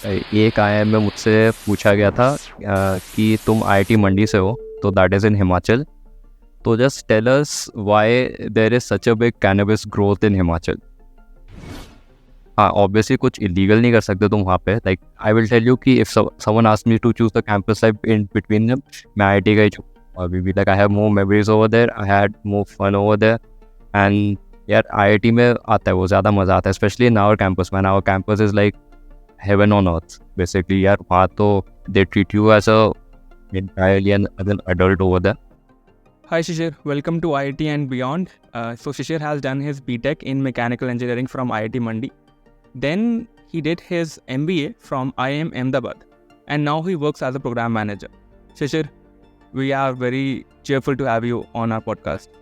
एक IIM में मुझसे पूछा गया था कि तुम IIT मंडी से हो, तो दैट इज़ इन हिमाचल, तो just tell us why there is such a big cannabis growth in Himachal. हाँ, ऑब्वियसली कुछ इलीगल नहीं कर सकते तुम वहाँ पे। Like I will tell you कि if someone asks me to choose the campus life in between them, मैं IIT का ही चूज अभी भी। Like I have more memories over there, I had more fun over there, and यार IIT में आता है वो ज़्यादा मज़ा आता है, especially in our campus man. Our campus is like heaven on earth basically यार। वहाँ तो they treat you as a entirely as an adult over there. Hi Shishir, welcome to IIT and beyond. So Shishir has done his B.Tech in mechanical engineering from IIT Mandi. Then he did his MBA from IIM Ahmedabad, and now he works as a program manager. Shishir, we are very cheerful to have you on our podcast.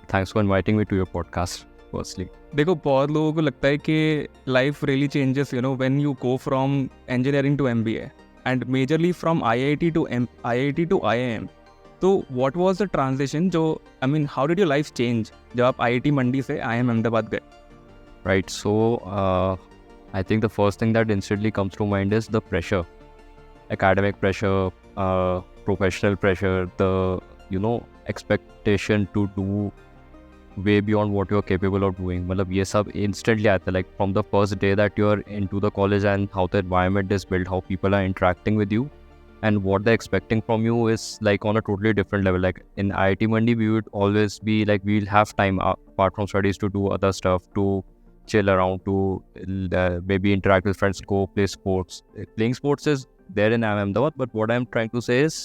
Thanks for inviting me to your podcast firstly. देखो, बहुत लोगों को लगता है कि life really changes when you go from engineering to MBA and majorly from IIT to IIM. तो what was the transition, जो how did your life change जब आप IIT मंडी से IIM अहमदाबाद गए? Right, so I think the first thing that instantly comes to mind is the pressure, academic pressure, professional pressure, the expectation to do way beyond what you're capable of doing. मतलब ये सब instantly आता है, like from the first day that you're into the college and how the environment is built, how people are interacting with you, and what they're expecting from you is like on a totally different level. Like in IIT Mandi, we would always be like, we'll have time apart from studies to do other stuff, to chill around, to maybe interact with friends, go play sports. Playing sports is there in Ahmedabad, but what I'm trying to say is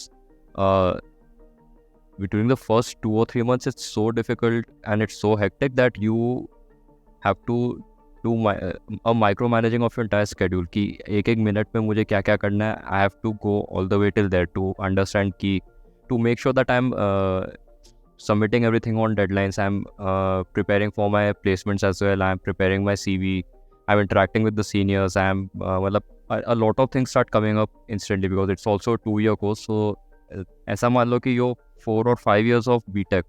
during the first 2 or 3 months, it's so difficult and it's so hectic that you have to do a micromanaging of your entire schedule कि एक minute में मुझे क्या क्या करना है. I have to go all the way till there to understand कि to make sure that I'm submitting everything on deadlines, I'm preparing for my placements as well, I'm preparing my CV, I'm interacting with the seniors, I'm a lot of things start coming up instantly because it's also a 2-year course. So ऐसा मान लो कि your 4 or 5 years of B.Tech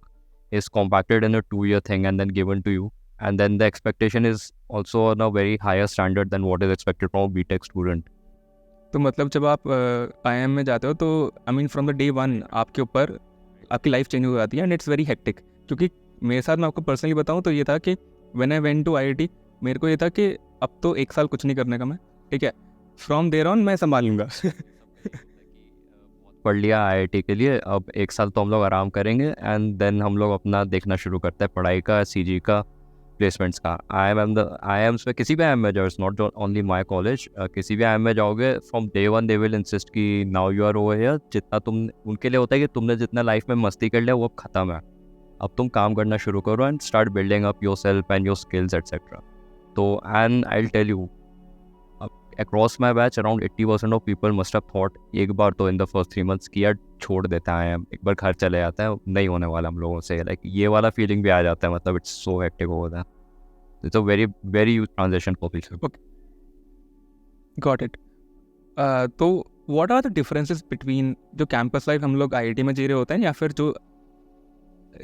is compacted in a 2-year thing and then given to you, and then the expectation is also on a very higher standard than what is expected from a B.Tech student. तो मतलब जब आप IIM में जाते हो तो from the day one आपके ऊपर आपकी लाइफ चेंज हो जाती है एंड इट्स वेरी हेक्टिक. क्योंकि मेरे साथ, मैं आपको पर्सनली बताऊं तो ये था कि when I went to IIT, मेरे को ये था कि अब तो 1 साल कुछ नहीं करने का मैं, ठीक है, फ्रॉम देयर ऑन मैं संभाल लूँगा. पढ़ लिया IIT के लिए, अब 1 साल तो हम लोग आराम करेंगे एंड देन हम लोग अपना देखना शुरू करते हैं पढ़ाई का, CG का, प्लेसमेंट्स का. IIMs में किसी भी IIM में जाओ, it's not only my college, किसी भी IIM में जाओगे, from day one they will insist कि now you are over here. जितना तुम, उनके लिए होता है कि तुमने जितना लाइफ में मस्ती कर लिया वो अब ख़त्म है, अब तुम काम करना शुरू करो and start building up yourself and your skills etcetera. तो and I will tell you, across my batch around 80% of people must have thought एक बार तो in the first 3 months कि यार छोड़ देता है, एक बार घर चले जाता है, नहीं होने वाला हम लोगों से. लाइक ये वाला फीलिंग भी आ जाता है. मतलब इट्स सो हेक्टिक हो जाता है. It's a very very huge transition for people. Got it. तो what are the differences between जो कैंपस लाइफ हम लोग IIT में जी रहे होते हैं, या फिर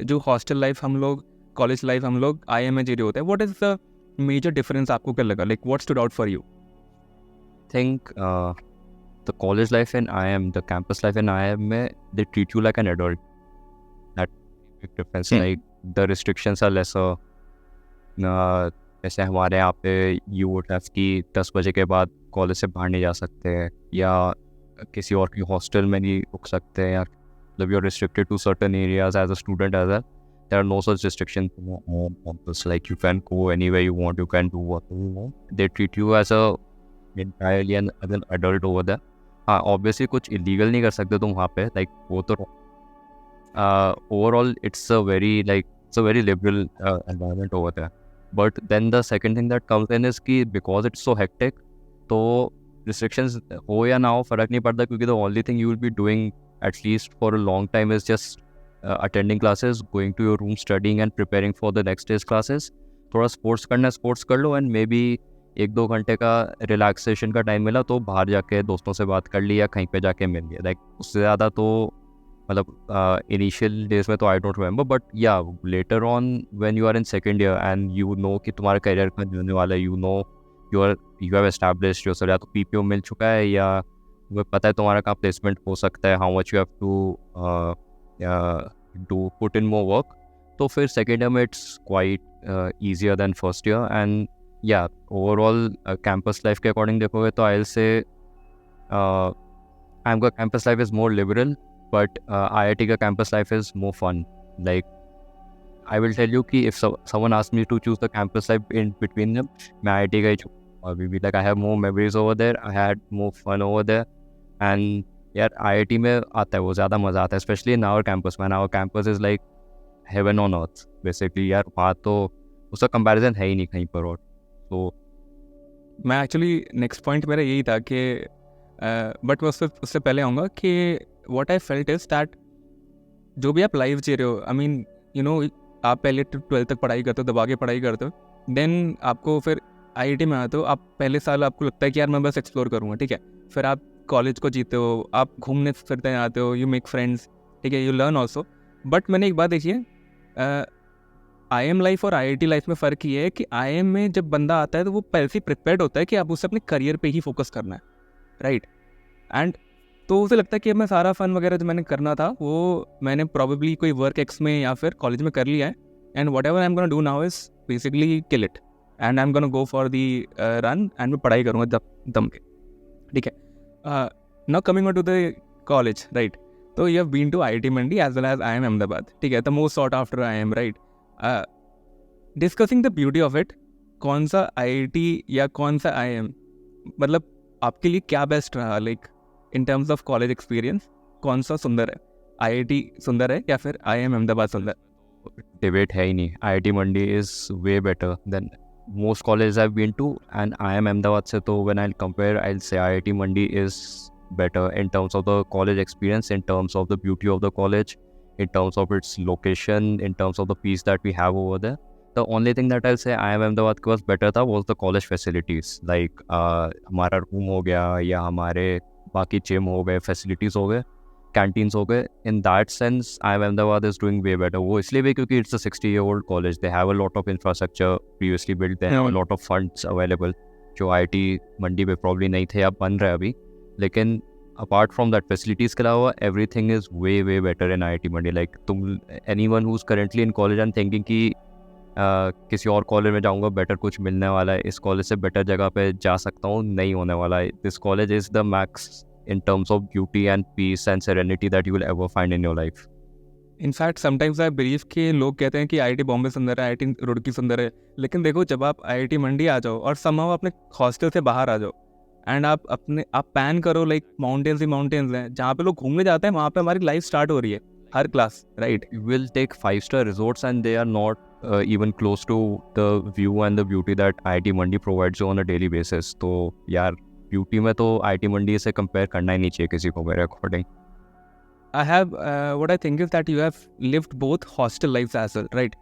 जो हॉस्टल लाइफ हम लोग, कॉलेज लाइफ हम लोग IIM में जी रहे होते हैं? What is the major difference? आपको क्या लगा? Like what stood out for you? think the college life in IIM, the campus life in IIM में they treat you like an adult. That big difference. Like the restrictions are lesser. जैसे हमारे यहाँ पे you would have कि 10 बजे के बाद college से बाहर नहीं जा सकते, या किसी और की हॉस्टल में नहीं रुक सकते, या मतलब you're restricted to certain areas as a student as well. There are no such restrictions on campus. Like you can go anywhere you want, you can do what you want. They treat you as a entirely as an adult over there. हाँ, obviously कुछ illegal नहीं कर सकते तुम वहाँ पे, like वो तो overall it's a very liberal environment over there. But then the second thing that comes in is कि बिकॉज इट्स सो हेक्टिक, तो रिस्ट्रिक्शंस हो या ना हो फर्क नहीं पड़ता, क्योंकि the only thing you will be doing at least for a long time is just attending classes, going to your room, studying and preparing for the next days classes. थोड़ा स्पोर्ट्स करना है, स्पोर्ट्स कर लो, एंड मे बी 1-2 घंटे का relaxation का time मिला तो बाहर जाके दोस्तों से बात कर ली या कहीं पे जाके मिल लिया. लाइक उससे ज़्यादा तो मतलब इनिशियल डेज में तो I don't remember, but yeah later on when you are in second year and you know कि तुम्हारा करियर कहाँ जाने वाला है, you know you have established yourself, या तो पीपीओ मिल चुका है या वो पता है तुम्हारा कहाँ प्लेसमेंट हो सकता है, how much you have to do put in more work, तो फिर सेकेंड ईयर में it's quite easier than first year. And yeah overall campus life के अकॉर्डिंग देखोगे तो आई विल से IIM का campus life is more liberal, but IIT का campus life is more fun. Like I will tell you कि if someone asked me to choose the campus life in between them, मैं IIT का ही choose अभी भी. Like I have more memories over there, I had more fun over there, and यार IIT में आता है वो ज़्यादा मज़ा आता है, especially in our campus man. Our campus is like heaven on earth basically. यार वहाँ तो उसका comparison है ही नहीं कहीं पर. और तो मैं एक्चुअली नेक्स्ट पॉइंट मेरा यही था कि बट मैं उससे पहले आऊँगा कि what I felt is that जो भी आप लाइफ जी रहे हो, आई मीन यू नो, आप पहले 12th तक पढ़ाई करते हो, दबा के पढ़ाई करते हो, देन आपको फिर IIT में आते हो, आप पहले साल आपको लगता है कि यार मैं बस एक्सप्लोर करूँगा, ठीक है. फिर आप कॉलेज को जीते हो, आप घूमने फिरते आते हो, यू मेक फ्रेंड्स, ठीक है, यू लर्न ऑल्सो. बट मैंने एक बात देखी है, IIM लाइफ और IIT लाइफ में फ़र्क ये है कि IIM में जब बंदा आता है तो वो पहले से प्रिपेयर्ड होता है कि आप उसे अपने करियर पे ही फोकस करना है, राइट. एंड तो उसे लगता है कि अब मैं सारा फन वगैरह जो मैंने करना था वो मैंने प्रॉबेबली कोई वर्क एक्स में या फिर कॉलेज में कर लिया है, and whatever I am gonna do now is basically kill it, and I am gonna go for the run, and मैं पढ़ाई करूँगा दम के, ठीक है. Now coming on to the college, right. तो you have been to IIT Mandi as well as IIM Ahmedabad, ठीक है, the most sought after IIM, right. Discussing the beauty of it, कौन सा IIT या कौन सा IIM मतलब आपके लिए क्या बेस्ट रहा, like in terms of college experience, कौन सा सुंदर है, IIT सुंदर है या फिर IIM Ahmedabad सुंदर? डिबेट है ही नहीं. IIT Mandi is way better than most colleges I've been to, and IIM Ahmedabad से तो when I'll compare, I'll say IIT Mandi is better in terms of the college experience, in terms of the beauty of the college, in terms of its location, in terms of the peace that we have over there. The only thing that I'll say IIM Ahmedabad was better था was the college facilities, like हमारा room हो गया या हमारे बाकी gym हो गए, facilities हो गए, कैंटीन्स हो गए. In that sense IIM Ahmedabad is doing way better. वो इसलिए भी क्योंकि it's a 60-year-old college, they have a lot of infrastructure previously build, they have a lot of funds available जो IIT मंडी में प्रॉब्ली नहीं थे या बन रहे अभी. लेकिन अपार्ट फ्रॉम दैट फैसिलिटीज़ के अलावा everything is way better in IIT Mandi. Like तुम anyone who is currently in college and thinking कि किसी और कॉलेज में जाऊंगा बेटर कुछ मिलने वाला है, इस कॉलेज से बेटर जगह पे जा सकता हूँ, नहीं होने वाला है. This college is the max in terms of beauty and peace and serenity that you will ever find in your life. In fact, sometimes I believe कि लोग कहते हैं कि IIT बॉम्बे सुंदर है, IIT रुड़की सुंदर है, लेकिन देखो जब आप IIT मंडी आ जाओ और somehow अपने हॉस्टल से बाहर आ जाओ एंड आप पैन करो, लाइक माउंटेन्स ही माउंटेन्स हैं जहाँ पे लोग घूमने जाते हैं, वहाँ पे हमारी लाइफ स्टार्ट हो रही है हर class, right. You will take 5-star resorts and they are not even close to the view and the beauty that IIT Mandi provides you on a daily basis. तो यार ब्यूटी में तो IIT मंडी से compare करना ही नहीं चाहिए किसी को मेरे according. what I think is that you have lived both hostel lives as well, right?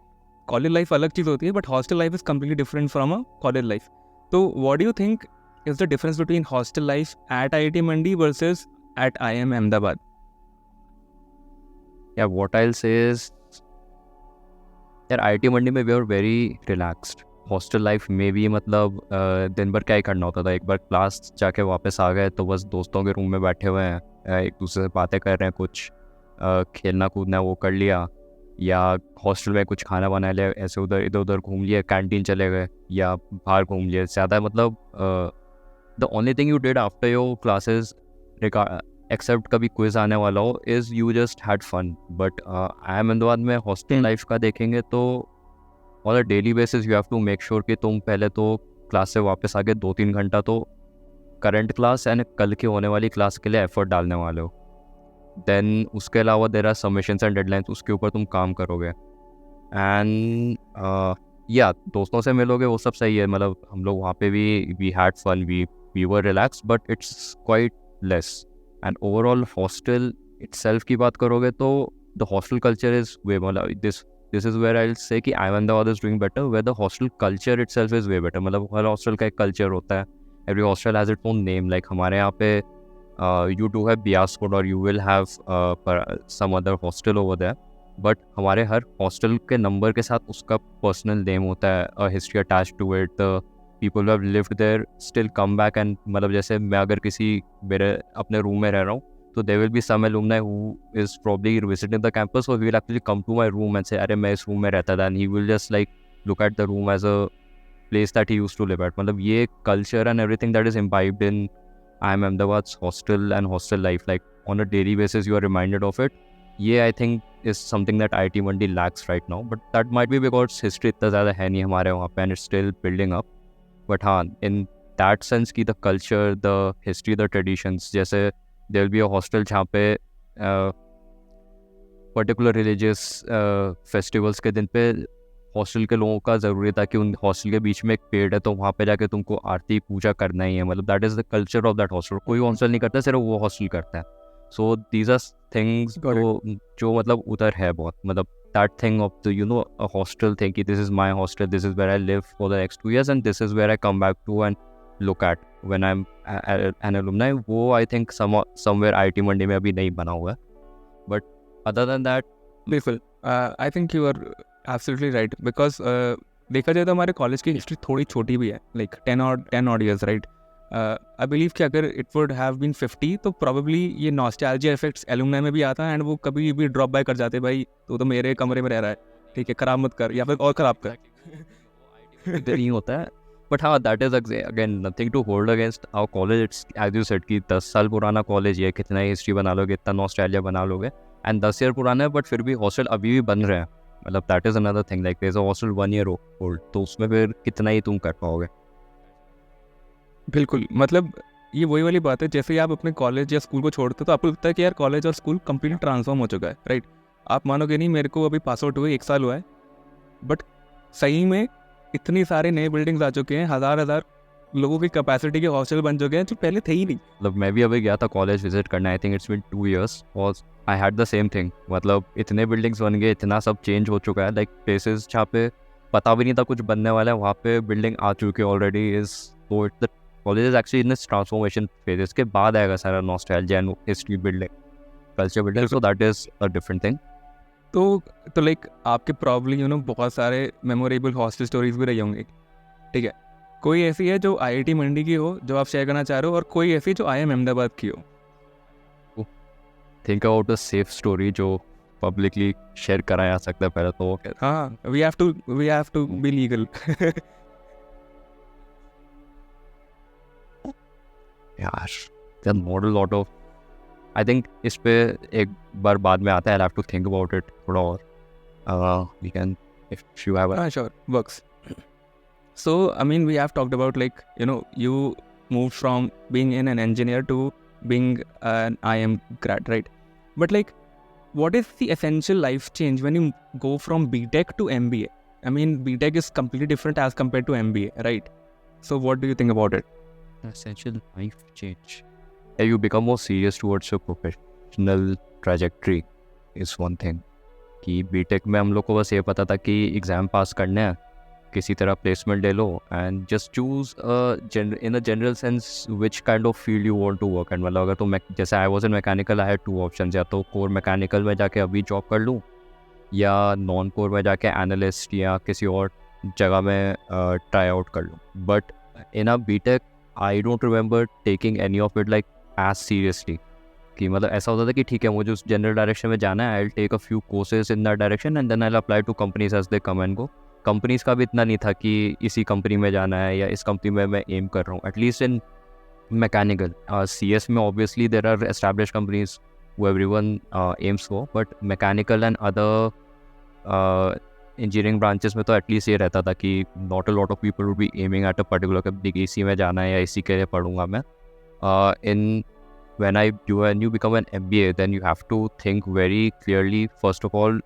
College life अलग चीज़ होती है, but hostel life is completely different from a college life. So what do you think is the difference between hostel life at IIT Mandi versus at IIM Ahmedabad? Yeah, what I'll say is यार IIT Mandi में we are very relaxed. Hostel life में भी मतलब दिन भर क्या ही करना होता था, एक बार क्लास जाके वापस आ गए तो बस दोस्तों के रूम में बैठे हुए हैं, एक दूसरे से बातें कर रहे हैं, कुछ खेलना कूदना वो कर लिया, या हॉस्टल में कुछ खाना बना लिया, ऐसे उधर इधर उधर घूम लिया, कैंटीन चले गए या बाहर घूम लिया. ज़्यादा मतलब the only thing you did after your classes except कभी क्विज आने वाला हो is you just had fun. But IIM Ahmedabad में हॉस्टल लाइफ का देखेंगे तो on a daily basis you have to make sure कि तुम पहले तो क्लास से वापस आके 2-3 घंटा तो करंट क्लास एंड कल की होने वाली क्लास के लिए एफर्ट डालने वाले हो. देन उसके अलावा there are submissions and deadlines, उसके ऊपर तुम काम करोगे. एंड या दोस्तों से मिलोगे, वो सब सही है. मतलब हम लोग वहाँ पे भी we had fun, we were relax, but it's quite less. And overall hostel itself की बात करोगे तो the hostel culture is way, मतलब this is where I'll say कि IIM Ahmedabad is doing better, where the hostel culture itself is way better. मतलब हर hostel का एक culture होता है, every hostel has its own name. Like हमारे यहाँ पे you do have Bias code or you will have some other hostel over there, but हमारे हर hostel के number के साथ उसका personal name होता है, a history attached to it, the people who have lived there still come back and मतलब जैसे मैं अगर किसी मेरे अपने रूम में रह रहा हूँ, तो there will be some alumni who is probably visiting the campus, so he will actually come to my room and say अरे मैं इस रूम में रहता था, and he will just like look at the room as a place that he used to live at. मतलब ये culture and everything that is imbibed in IIM Ahmedabad's hostel and hostel life, like on a daily basis you are reminded of it. ये I think is something that IIT Mandi lacks right now, but that might be because history इतना ज़्यादा है नहीं हमारे वहाँ पे and it's still building up. But हाँ, in that sense कि the culture, the history, the traditions, जैसे there will be a hostel जहाँ पे particular religious festivals के दिन पे हॉस्टल के लोगों का ज़रूरी था कि उन हॉस्टल के बीच में एक पेड़ है, तो वहाँ पे जाके तुमको आरती पूजा करना ही है. मतलब that is the culture of that hostel. कोई हॉस्टल नहीं करता, सिर्फ वो हॉस्टल करता है. सो दीज आर थिंग्स जो मतलब उधर है बहुत. मतलब that thing of the uh hostel thing कि this is my hostel, this is where I live for the next 2 years and this is where I come back to and look at when I am an alumni. वो I think somewhere IIT Mandi में अभी नहीं बना हुआ है. But other than that बिल्कुल, I think you are absolutely right, because देखा जाए तो हमारे कॉलेज की हिस्ट्री थोड़ी छोटी भी है, like 10 odd years, right. I believe कि अगर इट वुड हैव बीन 50 तो प्रॉबेबली ये नॉस्टैल्जिया इफेक्ट्स एलुमनाई में भी आता है, एंड वो कभी भी ड्रॉप बाय कर जाते, भाई तो मेरे कमरे में रह रहा है, ठीक है, खराब मत कर, या फिर और खराब कर. नहीं होता है. बट हाँ, that is again nothing to hold against our college. It's as you said कि 10 साल पुराना कॉलेज है, कितना ही हिस्ट्री बना लोगे, इतना नॉस्टैल्जिया बना लोगे, एंड 10 year पुराना है, बट फिर भी हॉस्टल अभी भी बन रहे हैं. मतलब that is another thing, like there is a hostel 1 year old, तो उसमें फिर कितना ही तुम कर पाओगे. बिल्कुल, मतलब ये वही वाली बात है, जैसे ही आप अपने कॉलेज या स्कूल को छोड़ते हो तो आपको लगता है कि यार कॉलेज और स्कूल कंप्लीटली ट्रांसफॉर्म हो चुका है, राइट. आप मानोगे नहीं, मेरे को अभी पास आउट हुए 1 साल हुआ है, बट सही में इतनी सारे नए बिल्डिंग्स आ चुके हैं, हज़ार लोगों की कैपेसिटी के हॉस्टल बन चुके हैं जो पहले थे ही नहीं. मतलब मैं भी अभी गया था कॉलेज विजिट करना, I think it's been 2 years, और I had the same thing. मतलब इतने बिल्डिंग्स बन गए, इतना सब चेंज हो चुका है, लाइक प्लेसेस जहाँ पे पता भी नहीं था कुछ बनने वाला है, वहाँ पे बिल्डिंग आ चुकी है ऑलरेडी. इज तो it the college is actually in this transformation phase. इसके बाद आएगा सारा nostalgia and history building, culture building, so that is a different thing. तो लाइक आपके प्रॉब्ली बहुत सारे मेमोरेबल हॉस्टल स्टोरीज भी रही होंगी, ठीक है. कोई ऐसी है जो IIT मंडी की हो जो आप शेयर करना चाह रहे हो, और कोई ऐसी जो IIM अहमदाबाद की हो? Think about a safe story जो पब्लिकली शेयर करा जा सकता है पहले तो. हाँ, we have to be legal. यार there not a lot of, I think इस पे एक बार बाद में आता है. I have to think about it थोड़ा और. We can if you have. Sure, works. So, I mean, we have talked about you moved from being an engineer to being an IIM grad, right? But like, what is the essential life change when you go from B.Tech to MBA? I mean, B.Tech is completely different as compared to MBA, right? So, what do you think about it? Essential life change. Yeah, you become more serious towards your professional trajectory is one thing. कि B.Tech में हम लोग को बस ये पता था कि एग्ज़ाम पास करना है, किसी तरह प्लेसमेंट ले लो, and just choose in a general sense which kind of field you want to work. And मतलब अगर तो जैसे I was in mechanical, I had 2 options, या तो कोर मैकेनिकल में जाके अभी जॉब कर लूँ, या नॉन कोर में जाके एनालिस्ट या किसी और जगह में ट्राई आउट कर लूँ. But in a B.Tech I don't remember taking any of it like as seriously. कि मतलब ऐसा होता था कि ठीक है, मुझे उस जनरल डायरेक्शन में जाना है, I will take a few courses in that direction and then I will apply to companies as they come and go. Companies का भी इतना नहीं था कि इसी कंपनी में जाना है या इस कंपनी में मैं एम कर रहा हूँ. एटलीस्ट इन मैकेनिकल, CS में obviously there are established companies वो everyone aims for, but mechanical and other engineering branches में तो एटलीस्ट ये रहता था कि not a lot of people would be aiming at a particular company कि इसी में जाना है या इसी के लिए पढ़ूंगा मैं. इन when you become an MBA, then you have to think very clearly, first of all,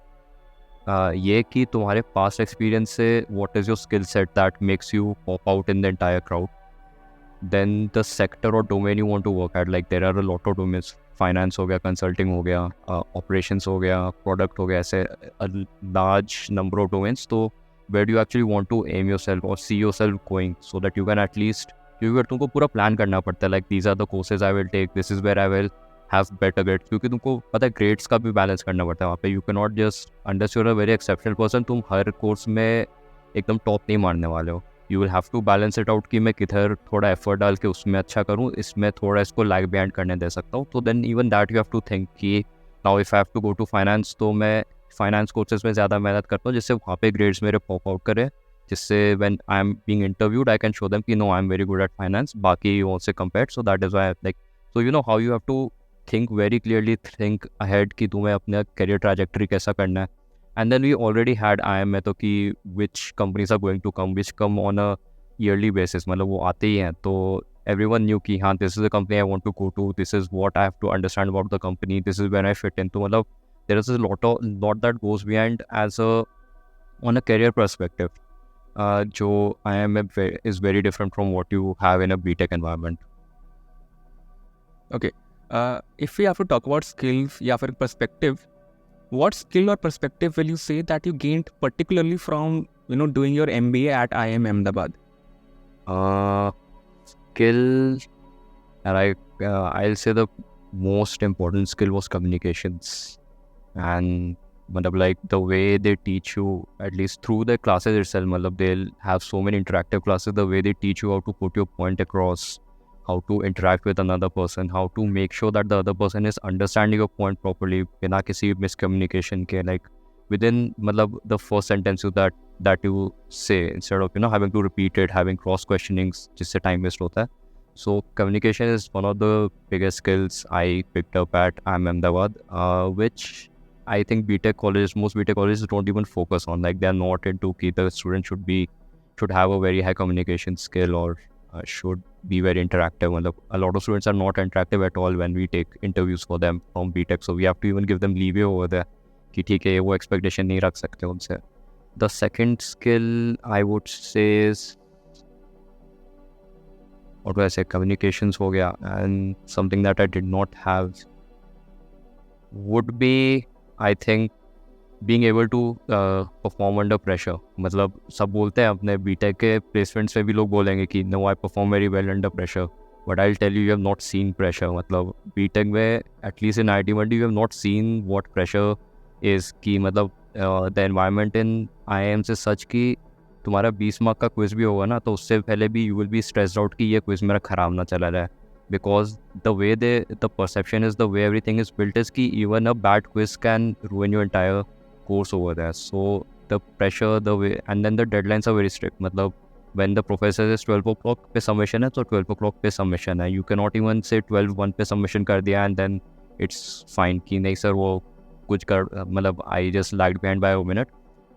ये कि तुम्हारे पास्ट एक्सपीरियंस से what is your skill set that makes you pop out in the entire crowd. Then the sector or domain you want to work at, like there are a lot of domains, finance हो गया, consulting हो गया, operations हो गया, product हो गया, ऐसे a large number of domains. तो where do you actually want to aim yourself or see yourself going, so that you can at least, क्योंकि तुमको पूरा प्लान करना पड़ता है, like these are the courses I will take, this is where I will have better grades, क्योंकि तुमको पता है ग्रेड्स का भी बैलेंस करना पड़ता है वहाँ पे. You can not just, unless you are a very exceptional person, तुम हर कोर्स में एकदम टॉप नहीं मारने वाले हो. You will have to balance it out कि मैं किधर थोड़ा एफर्ट डाल के उसमें अच्छा करूँ, इसमें थोड़ा इसको लैग बिहाइंड करने दे सकता हूँ. तो then even that you have to think कि now if I have to go to finance, तो मैं फाइनेंस कोर्सेज में ज़्यादा मेहनत करता हूँ जिससे वहाँ पे ग्रेड्स मेरे पॉप आउट करें, जिससे when I am being interviewed I can show them कि no I am very good at finance, बाकी वो से compared. So that is why like, so you know how you have to think very clearly, think ahead कि तुम्हें अपना career trajectory कैसा करना है. And then we already had IIM में तो कि which companies are going to come, which come on a yearly basis, मतलब वो आते ही हैं. तो everyone knew कि हाँ this is the company I want to go to, this is what I have to understand about the company, this is where I fit in. तो मतलब there is a lot that goes behind as a on a career perspective. जो IIM is very different from what you have in a B.Tech environment. Okay. If we have to talk about skills या फिर perspective, what skill or perspective will you say that you gained particularly from doing your MBA at IIM Ahmedabad? Skill, and I'll say the most important skill was communications. And like the way they teach you, at least through the classes itself, they'll have so many interactive classes, the way they teach you how to put your point across, how to interact with another person, how to make sure that the other person is understanding your point properly, बिना किसी miscommunication के, like within the first sentence that you say, instead of having to repeat it, having cross questionings जिससे time waste होता है. So communication is one of the biggest skills I picked up at IIM Ahmedabad, which I think most B.Tech colleges don't even focus on. Like, they're not into कि the student should have a very high communication skill or should be very interactive. A lot of students are not interactive at all when we take interviews for them from B.Tech, so we have to even give them leeway over there कि ठीक है वो expectation नहीं रख सकते उनसे. The second skill I would say is, what do I say, communications हो गया, and something that I did not have would be, I think, being able to perform under pressure. मतलब सब बोलते हैं अपने B.Tech के placements में भी लोग बोलेंगे कि no, I perform very well under pressure, but I'll tell you have not seen pressure. मतलब B.Tech में, at least in IIT Mandi, you have not seen what pressure is. कि मतलब the environment in IIM is such कि तुम्हारा 20 mark का quiz भी होगा ना, तो उससे पहले भी you will be stressed out कि ये क्विज मेरा ख़राब ना चला रहा है. Because the way the perception is, the way everything is built is कि even a bad quiz can ruin your entire course over there. So the pressure, the way, and then the deadlines are very strict. मतलब when the professor says 12 o'clock पे submission है, तो 12 o'clock पे submission है. You cannot even say 12:01 पे submission कर दिया and then it's fine कि नहीं sir वो कुछ कर, मतलब I just lagged behind by a minute.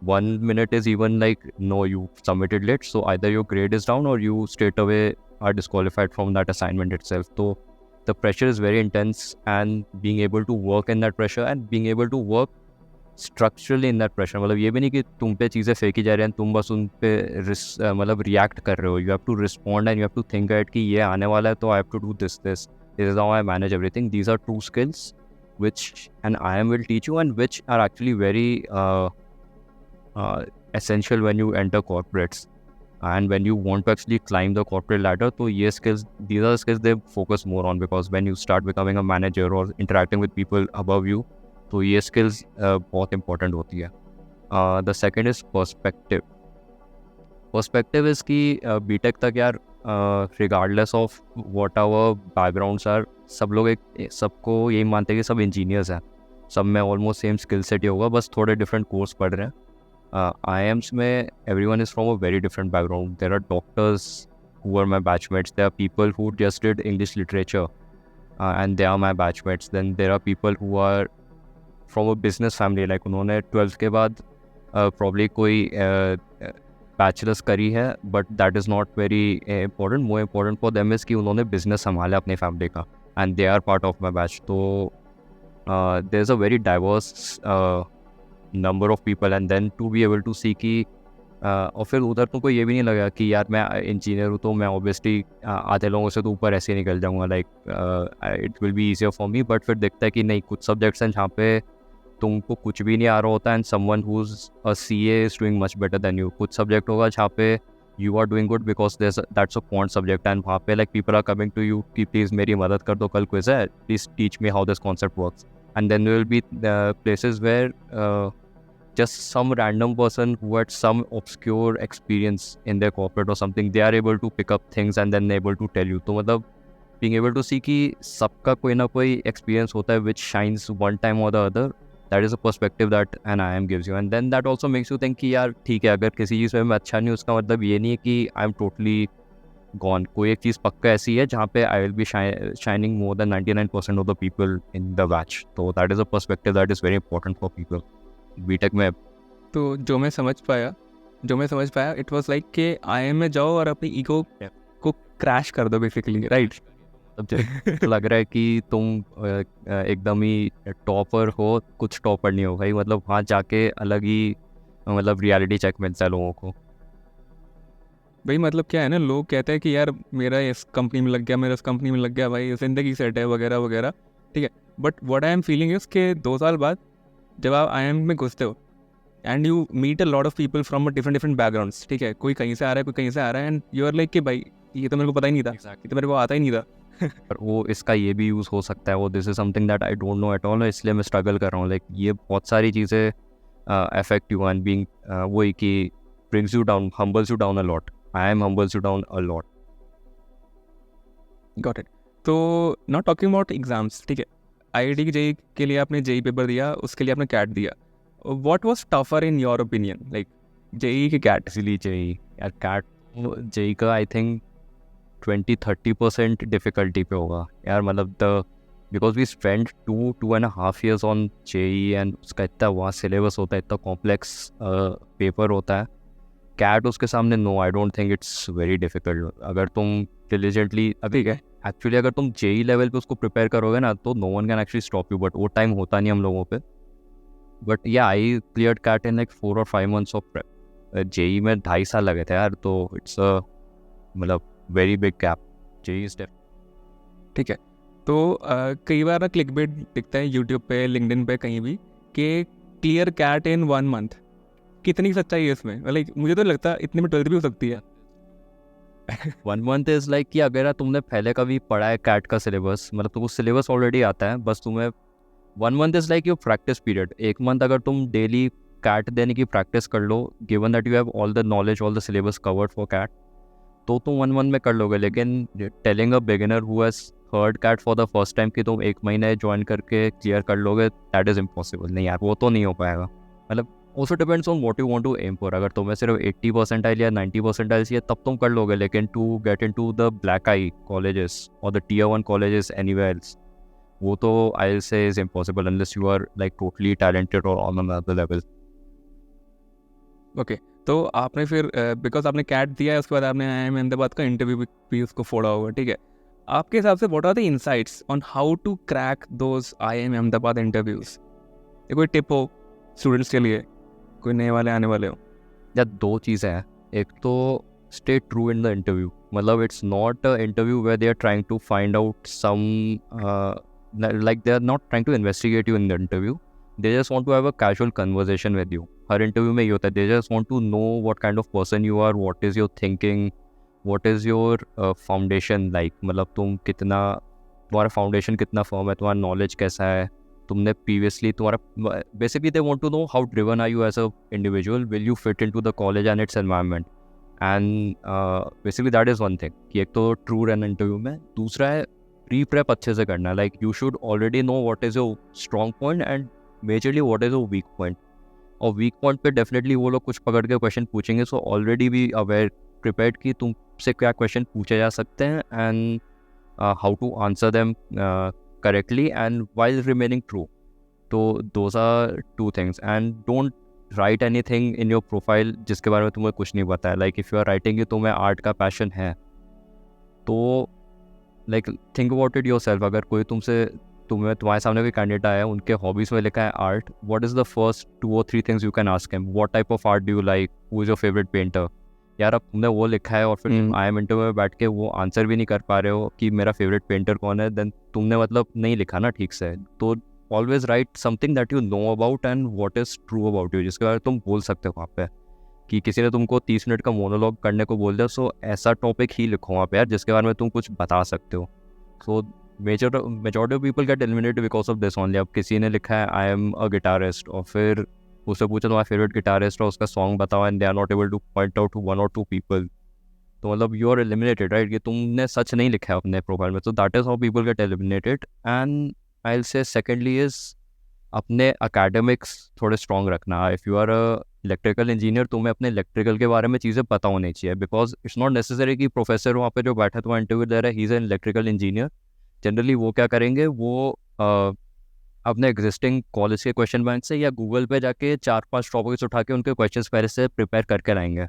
1 minute is even like, no, you submitted late, so either your grade is down or you straight away are disqualified from that assignment itself. So the pressure is very intense, and being able to work in that pressure and being able to work structurally in that pressure. मतलब ये भी नहीं कि तुम पे चीज़ें फेंकी जा रही हैं, तुम बस उन पे मतलब रिएक्ट कर रहे हो. You have to respond and you have to think ahead कि ये आने वाला है तो I have to do this. This is how I manage everything. These are two skills which an IIM will teach you and which are actually very essential when you enter corporates and when you want to actually climb the corporate ladder. So these are the skills they focus more on, because when you start becoming a manager or interacting with people above you, तो ये skills बहुत important होती है. The second is perspective. Perspective is कि B.Tech तक यार regardless of what our backgrounds are, सब लोग सबको यही मानते हैं कि सब engineers हैं, सब में almost same skill set ही होगा, बस थोड़े different course पढ़ रहे हैं. IIMs में everyone is from a very different background. There are doctors who are my batchmates. There are people who just did English literature and they are my batchmates. Then there are people who are from a business family, like उन्होंने 12th के बाद probably कोई bachelor's करी है, but that is not very important. More important for them is कि उन्होंने business संभाला अपने family का, and they are part of my batch. तो there's a very diverse number of people, and then to be able to see कि और फिर उधर तुमको ये भी नहीं लगा कि यार मैं इंजीनियर हूँ तो मैं ऑब्वियसली आधे लोगों से तो ऊपर ऐसे ही निकल जाऊँगा, like it will be easier for me. But फिर दिखता है कि नहीं, कुछ सब्जेक्ट्स हैं जहाँ पे तुमको कुछ भी नहीं आ रहा होता and someone who is a CA is doing much better than you. कुछ सब्जेक्ट होगा जहाँ पे you are doing good because that's a quant subject, and वहाँ पे like people are coming to you कि प्लीज़ मेरी मदद कर दो, कल क्विज है, please teach me how this concept works. And then there will be places where just some random person who had some obscure experience in their corporate or something, they are able to pick up things and then able to tell you. तो मतलब being able to see कि सबका कोई ना कोई experience होता है which shines one time or the other, that is a perspective that an IIM gives you, and then that also makes you think कि यार ठीक है, अगर किसी चीज़ में मैं अच्छा नहीं, उसका मतलब ये नहीं है कि I am totally gone. कोई एक चीज़ पक्का ऐसी है जहाँ पे I will be shining more than 99% of the people in the batch. तो that is a perspective that is very important for people. B.Tech में तो जो मैं समझ पाया इट वाज लाइक कि IIM में जाओ और अपनी ईगो को क्रैश कर दो बेसिकली, राइट? मतलब लग रहा है कि तुम एकदम ही टॉपर हो, कुछ टॉपर नहीं हो भाई, मतलब वहाँ जाके अलग ही मतलब रियलिटी चेक मिलता है लोगों को भाई। मतलब क्या है ना, लोग कहते हैं कि यार मेरा इस कंपनी में लग गया, मेरा इस कंपनी में लग गया, भाई ज़िंदगी सेट है वगैरह वगैरह, ठीक है। But what I am feeling is के 2 साल बाद जब आप IIM में घुसते हो and you meet a lot of people from different backgrounds, ठीक है, कोई कहीं से आ रहा है, कोई कहीं से आ रहा है, एंड यू आर लाइक कि भाई ये तो मेरे को पता ही नहीं था, ये तो मेरे को आता ही नहीं था। पर वो इसका ये भी यूज़ हो सकता है, वो this is something that I don't know at all, इसलिए मैं स्ट्रगल कर रहा हूँ। लाइक ये बहुत सारी चीज़ें अफेक्ट यू एंड बीइंग वही कि brings you down, हम्बल्स you down a lot. IIM humbles you down a lot. Got it. तो नॉट टॉकिंग अबाउट एग्जाम्स, ठीक है, IIT की JEE के लिए आपने JEE पेपर दिया, उसके लिए आपने CAT दिया। What was tougher in your opinion, like JEE की CAT? इसीलिए JEE यार, CAT JEE का आई थिंक 20-30% डिफ़िकल्टी पे होगा यार, मतलब because we spend 2.5 years on JEE and उसका इतना वहाँ सिलेबस होता है, इतना कॉम्प्लेक्स पेपर होता है। CAT उसके सामने no, I don't think it's very difficult. अगर तुम डिलीजेंटली अभी एक्चुअली अगर तुम JEE लेवल पे उसको प्रिपेयर करोगे ना, तो no one can actually stop you, but वो टाइम होता नहीं हम लोगों पे। But yeah I cleared CAT in like 4 or 5 months of prep. JEE में 2.5 साल लगे थे यार, तो इट्स मतलब very big gap. JEE is ठीक है। तो कई बार ना क्लिकबेट दिखता है यूट्यूब पे, लिंक्डइन पे, कहीं भी कि क्लियर CAT इन 1 month। कितनी सच्चाई है इसमें? लाइक मुझे तो लगता है इतने में 12th भी हो सकती है। 1 month इज लाइक कि अगर तुमने पहले कभी पढ़ा है CAT का सिलेबस, मतलब तुमको सिलेबस ऑलरेडी आता है, बस तुम्हें 1 month is like your practice period. 1 month अगर तुम डेली CAT देने की प्रैक्टिस कर लो, given that you have all the knowledge, all the syllabus covered for CAT, तो तुम 1 month में कर लोगे। लेकिन telling a beginner who has heard CAT for the first time कि तुम 1 महीने ज्वाइन करके क्लियर कर लोगे, दैट इज़ इम्पॉसिबल। नहीं यार, वो तो नहीं हो पाएगा। मतलब also depends on what you want to aim for. अगर तुम्हें सिर्फ 80 परसेंटाइल या 90 परसेंटाइल चाहिए तब तुम कर लोगे, लेकिन to get into the black I colleges और the Tier 1 colleges anywhere else, वो तो I will say is impossible unless you are like totally talented और ऑन अनदर लेवल। ओके, तो आपने फिर बिकॉज आपने CAT दिया है, उसके बाद आपने IIM अहमदाबाद का इंटरव्यू भी उसको फोड़ा होगा, ठीक है। आपके हिसाब से what are the insights on how to crack those IIM Ahmedabad interviews? कोई टिप हो स्टूडेंट्स के लिए, कोई नए वाले आने वाले हो? या 2 चीज़ें हैं। एक तो stay true in the interview, मतलब it's not a interview where they are trying to find out some like they are not trying to investigate you in the interview, they just want to have a casual conversation with you. हर interview में ये होता है, they just want to know what kind of person you are, what is your thinking, what is your foundation like, मतलब तुम कितना, तुम्हारा foundation कितना फर्म है, तुम्हारा नॉलेज कैसा है, तुमने प्रीवियसली तुम्हारा, basically they want to know how driven are you as an individual, will you fit into the college and its environment, and basically that is one thing कि एक तो ट्रू रहना इंटरव्यू में। दूसरा है प्री प्रेप अच्छे से करना, like you should already know what is your strong point and majorly what is your weak point. और वीक पॉइंट पे डेफिनेटली वो लोग कुछ पकड़ के क्वेश्चन पूछेंगे, सो ऑलरेडी भी अवेयर प्रिपेयर्ड कि तुमसे क्या क्वेश्चन पूछे जा सकते हैं and how to answer them correctly and while remaining true. तो those are 2 things, and don't write anything in your profile जिसके बारे में तुम्हें कुछ नहीं पता है। Like if you are writing कि तुम्हें आर्ट का पैशन है, तो like think about it yourself. अगर कोई तुम्हारे सामने कोई कैंडिडेट आया है, उनके हॉबीज़ में लिखा है art, what is the first 2 or 3 things you can ask him? What type of art do you like, who is your favourite painter? यार अब तुमने वो लिखा है और फिर IIM इंटरव्यू में बैठ के वो आंसर भी नहीं कर पा रहे हो कि मेरा फेवरेट पेंटर कौन है, देन तुमने मतलब नहीं लिखा ना ठीक से। तो always right something that you know about and what is true about you, जिसके बारे में तुम बोल सकते हो वहाँ पे। कि किसी ने तुमको 30 मिनट का मोनोलॉग करने को बोल दिया, सो ऐसा टॉपिक ही लिखो वहाँ पे यार जिसके बारे में तुम कुछ बता सकते हो। सो majority of people get eliminated because of this only. अब किसी ने लिखा है आई एम अ गिटारिस्ट, और फिर उससे पूछा तुम्हारा फेवरेट गिटारिस्ट है, उसका सॉन्ग बताओ, and they are not able to point out 1 or 2 people, तो मतलब यू आर एलिमिनेटेड, राइट? कि तुमने सच नहीं लिखा है अपने प्रोफाइल में, तो that is how people get eliminated. And I will say secondly is अपने अकेडमिक्स थोड़े स्ट्रॉन्ग रखना. If you are a electrical engineer, तुम्हें अपने इलेक्ट्रिकल के बारे में चीज़ें पता होनी चाहिए, बिकॉज इट्स नॉट नेसेसरी कि प्रोफेसर वहाँ पे जो बैठा तुम्हारा इंटरव्यू दे रहा है he is an electrical engineer. Generally वो क्या करेंगे, वो अपने एग्जिस्टिंग कॉलेज के क्वेश्चन बैंक से या गूगल पे जाके 4-5 टॉपिक्स उठा के उनके क्वेश्चंस पहले से प्रिपेयर करके लाएंगे,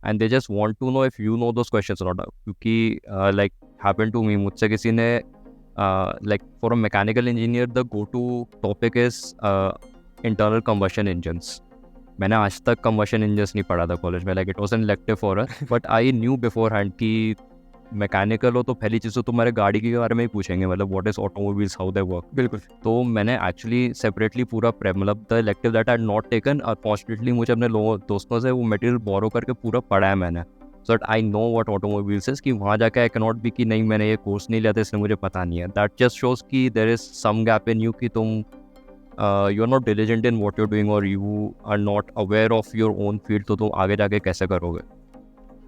and they just want to know if you know those questions और नॉट. क्योंकि लाइक हैपन टू मी, मुझसे किसी ने like for a mechanical engineer the go to topic is internal combustion engines. मैंने आज तक कंबशन इंजन्स नहीं पढ़ा था कॉलेज में, like it was an elective for us, but I knew before hand कि मैकेनिकल हो तो पहली चीज़ तो तुम्हारे गाड़ी के बारे में ही पूछेंगे, मतलब what is automobiles, how they work. बिल्कुल. तो मैंने एक्चुअली सेपरेटली पूरा मतलब the elective that I not taken, और फॉर्चुनेटली मुझे अपने लोगों दोस्तों से वो मटेरियल बोरो करके पूरा पढ़ा है मैंने, so that I know what automobiles is. कि वहाँ जाके आई कैन नॉट बी कि नहीं मैंने ये कोर्स नहीं लिया था इसलिए मुझे पता नहीं है. दैट जस्ट शोज कि there is some gap in you, कि तुम you are not diligent in what you are doing, और you are not aware of your own field, तो तुम आगे जाके कैसे करोगे.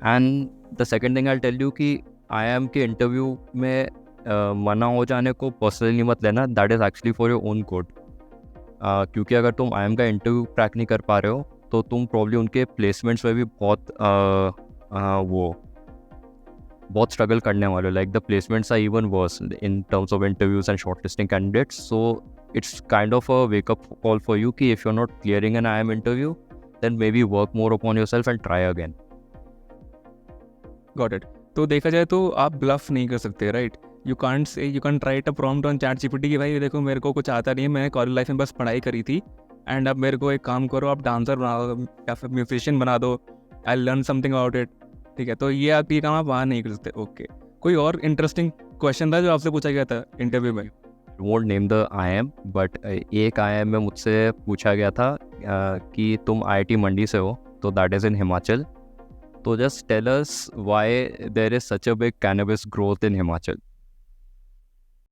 And the second thing I tell you कि IIM के इंटरव्यू में मना हो जाने को पर्सनली मत लेना, that is actually for your own good. क्योंकि अगर तुम IIM का इंटरव्यू क्रैक नहीं कर पा रहे हो तो तुम प्रॉब्ली उनके प्लेसमेंट्स में भी बहुत स्ट्रगल करने वाले हो. Like the placements are even worse in terms of interviews and shortlisting candidates. So it's kind of a wake up call for you कि if you are not clearing an IIM interview then maybe work more upon yourself and try again. Got it. तो देखा जाए तो आप bluff नहीं कर सकते, right? You can't write a prompt on ChatGPT कि भाई देखो मेरे को कुछ आता नहीं है, मैंने कॉलेज लाइफ में बस पढ़ाई करी थी, एंड अब मेरे को एक काम करो, आप डांसर बना दो या फिर म्यूजिशियन बना दो, I learn something about it. ठीक है, तो ये काम आप वहाँ नहीं कर सकते. ओके, कोई और इंटरेस्टिंग क्वेश्चन था जो आपसे पूछा गया था इंटरव्यू में? Won't name the IIM, but एक IIM में मुझसे पूछा गया था कि तुम IIT मंडी से हो, तो दैट इज़ इन हिमाचल. तो just tell us why there is such a big cannabis growth in Himachal.